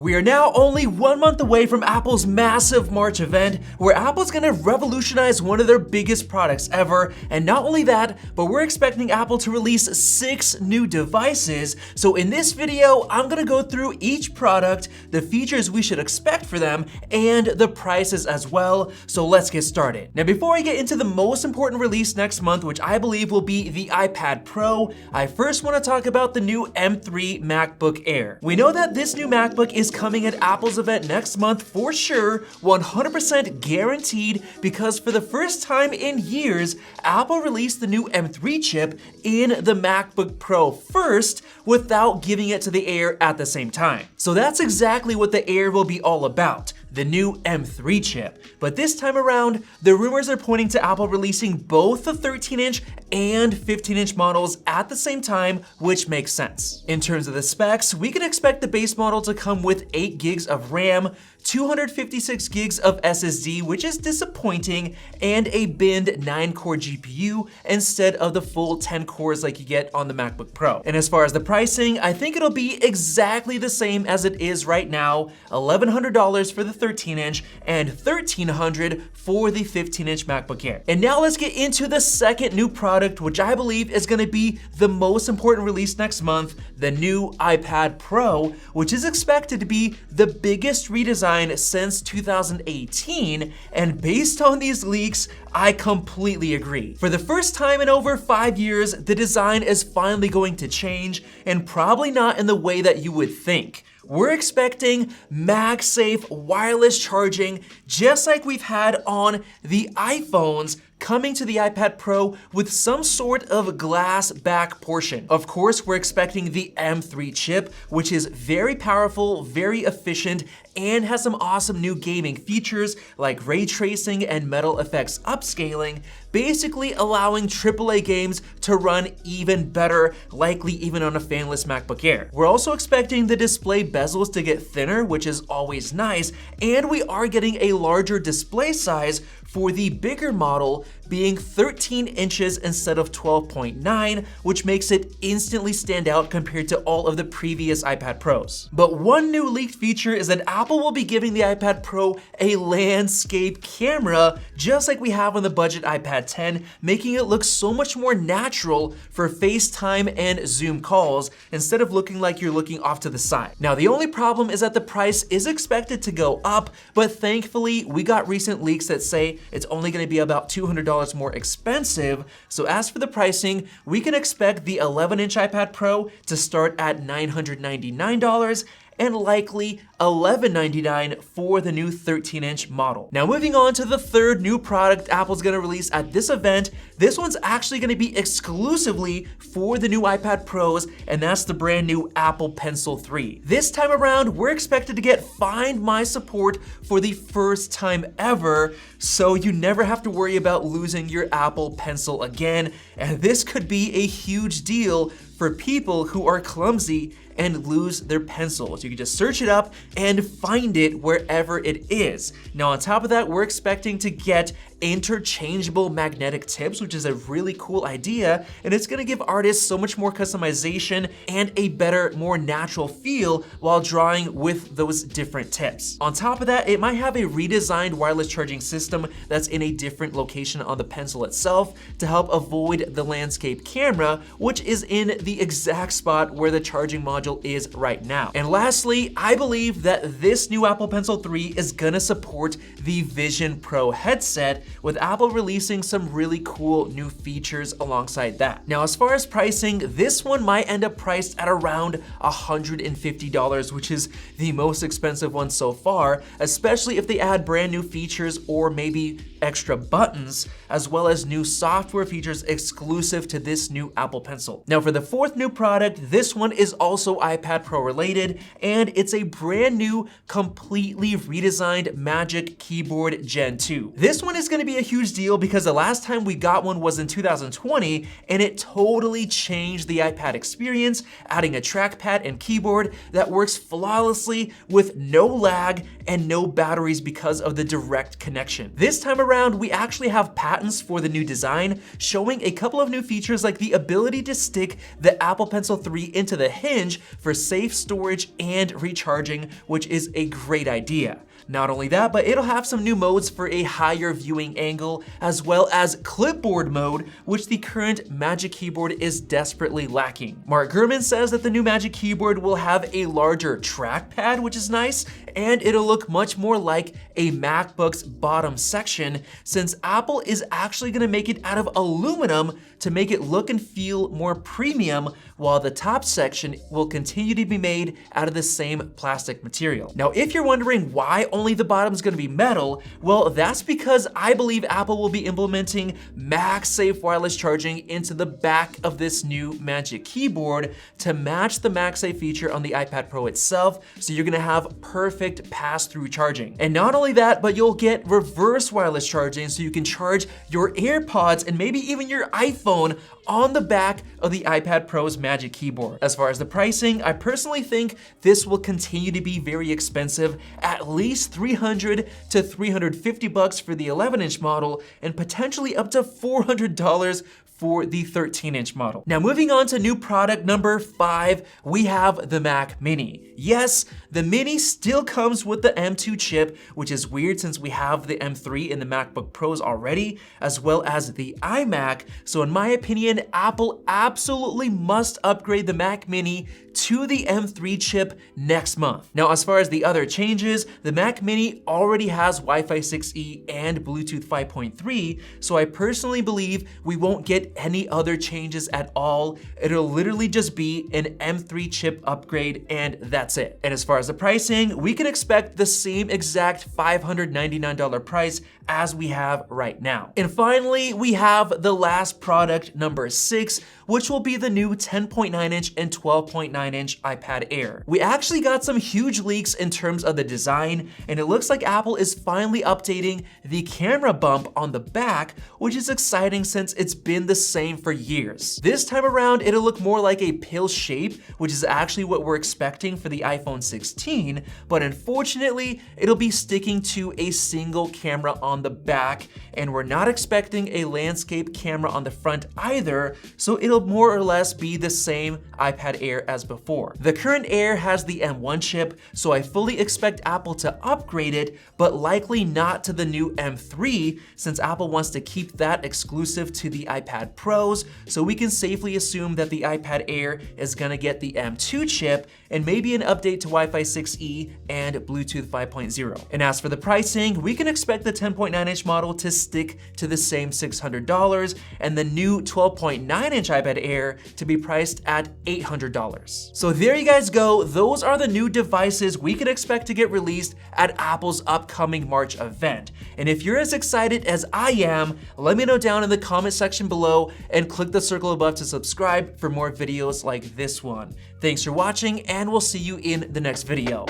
We are now only 1 month away from Apple's massive March event, where Apple's gonna revolutionize one of their biggest products ever. And not only that, but we're expecting Apple to release 6 new devices. So in this video, I'm gonna go through each product, the features we should expect for them, and the prices as well. So let's get started. Now, before I get into the most important release next month, which I believe will be the iPad Pro, I first wanna talk about the new M3 MacBook Air. We know that this new MacBook is coming at Apple's event next month for sure, 100% guaranteed, because for the first time in years, Apple released the new M3 chip in the MacBook Pro first without giving it to the Air at the same time. So that's exactly what the Air will be all about, the new M3 chip. But this time around, the rumors are pointing to Apple releasing both the 13-inch and 15-inch models at the same time, which makes sense. In terms of the specs, we can expect the base model to come with 8 gigs of RAM, 256 gigs of SSD, which is disappointing, and a binned 9-core GPU instead of the full 10 cores like you get on the MacBook Pro. And as far as the pricing, I think it'll be exactly the same as it is right now, $1,100 for the 13-inch and $1,300 for the 15-inch MacBook Air. And now let's get into the second new product, which I believe is gonna be the most important release next month, the new iPad Pro, which is expected to be the biggest redesign since 2018, and based on these leaks, I completely agree. For the first time in over 5 years, the design is finally going to change, and probably not in the way that you would think. We're expecting MagSafe wireless charging, just like we've had on the iPhones, coming to the iPad Pro with some sort of glass back portion. Of course, we're expecting the M3 chip, which is very powerful, very efficient, and has some awesome new gaming features like ray tracing and metal effects upscaling, basically allowing AAA games to run even better, likely even on a fanless MacBook Air. We're also expecting the display bezels to get thinner, which is always nice, and we are getting a larger display size for the bigger model, being 13 inches instead of 12.9, which makes it instantly stand out compared to all of the previous iPad Pros. But one new leaked feature is that Apple will be giving the iPad Pro a landscape camera, just like we have on the budget iPad 10, making it look so much more natural for FaceTime and Zoom calls, instead of looking like you're looking off to the side. Now, the only problem is that the price is expected to go up, but thankfully, we got recent leaks that say it's only gonna be about $200 more expensive. So as for the pricing, we can expect the 11-inch iPad Pro to start at $999 and likely $1,199 for the new 13-inch model. Now, moving on to the third new product Apple's gonna release at this event. This one's actually gonna be exclusively for the new iPad Pros, and that's the brand new Apple Pencil 3. This time around, we're expected to get Find My support for the first time ever, so you never have to worry about losing your Apple Pencil again, and this could be a huge deal for people who are clumsy and lose their pencils. You can just search it up and find it wherever it is. Now, on top of that, we're expecting to get interchangeable magnetic tips, which is a really cool idea, and it's gonna give artists so much more customization and a better, more natural feel while drawing with those different tips. On top of that, it might have a redesigned wireless charging system that's in a different location on the pencil itself to help avoid the landscape camera, which is in the exact spot where the charging module is right now. And lastly, I believe that this new Apple Pencil 3 is gonna support the Vision Pro headset, with Apple releasing some really cool new features alongside that. Now, as far as pricing, this one might end up priced at around $150, which is the most expensive one so far, especially if they add brand new features or maybe extra buttons, as well as new software features exclusive to this new Apple Pencil. Now, for the fourth new product, this one is also iPad Pro related, and it's a brand new, completely redesigned Magic Keyboard Gen 2. This one is gonna be a huge deal because the last time we got one was in 2020, and it totally changed the iPad experience, adding a trackpad and keyboard that works flawlessly with no lag and no batteries because of the direct connection. This time around, we actually have patents for the new design, showing a couple of new features like the ability to stick the Apple Pencil 3 into the hinge for safe storage and recharging, which is a great idea. Not only that, but it'll have some new modes for a higher viewing angle, as well as clipboard mode, which the current Magic Keyboard is desperately lacking. Mark Gurman says that the new Magic Keyboard will have a larger trackpad, which is nice, and it'll look much more like a MacBook's bottom section, since Apple is actually gonna make it out of aluminum to make it look and feel more premium, while the top section will continue to be made out of the same plastic material. Now, if you're wondering why only the bottom's gonna be metal, well, that's because I believe Apple will be implementing MagSafe wireless charging into the back of this new Magic Keyboard to match the MagSafe feature on the iPad Pro itself, so you're gonna have perfect pass-through charging. And not only that, but you'll get reverse wireless charging, so you can charge your AirPods and maybe even your iPhone on the back of the iPad Pro's Magic Keyboard. As far as the pricing, I personally think this will continue to be very expensive, at least $300 to $350 for the 11-inch model, and potentially up to $400 for the 13-inch model. Now, moving on to new product number 5, we have the Mac Mini. Yes, the Mini still comes with the M2 chip, which is weird since we have the M3 in the MacBook Pros already, as well as the iMac. So in my opinion, Apple absolutely must upgrade the Mac Mini to the M3 chip next month. Now, as far as the other changes, the Mac Mini already has Wi-Fi 6E and Bluetooth 5.3, so I personally believe we won't get any other changes at all. It'll literally just be an M3 chip upgrade, and that's it. And as far as the pricing, we can expect the same exact $599 price as we have right now. And finally, we have the last product, number 6, which will be the new 10.9-inch and 12.9-inch iPad Air. We actually got some huge leaks in terms of the design, and it looks like Apple is finally updating the camera bump on the back, which is exciting since it's been the same for years. This time around, it'll look more like a pill shape, which is actually what we're expecting for the iPhone 16, but unfortunately, it'll be sticking to a single camera on the back, and we're not expecting a landscape camera on the front either, so it'll more or less be the same iPad Air as before. The current Air has the M1 chip, so I fully expect Apple to upgrade it, but likely not to the new M3, since Apple wants to keep that exclusive to the iPad Pros, so we can safely assume that the iPad Air is gonna get the M2 chip, and maybe an update to Wi-Fi 6E and Bluetooth 5.0. And as for the pricing, we can expect the 10.9-inch model to stick to the same $600, and the new 12.9-inch iPad Air to be priced at $800. So there you guys go. Those are the new devices we can expect to get released at Apple's upcoming March event. And if you're as excited as I am, let me know down in the comment section below and click the circle above to subscribe for more videos like this one. Thanks for watching, and we'll see you in the next video.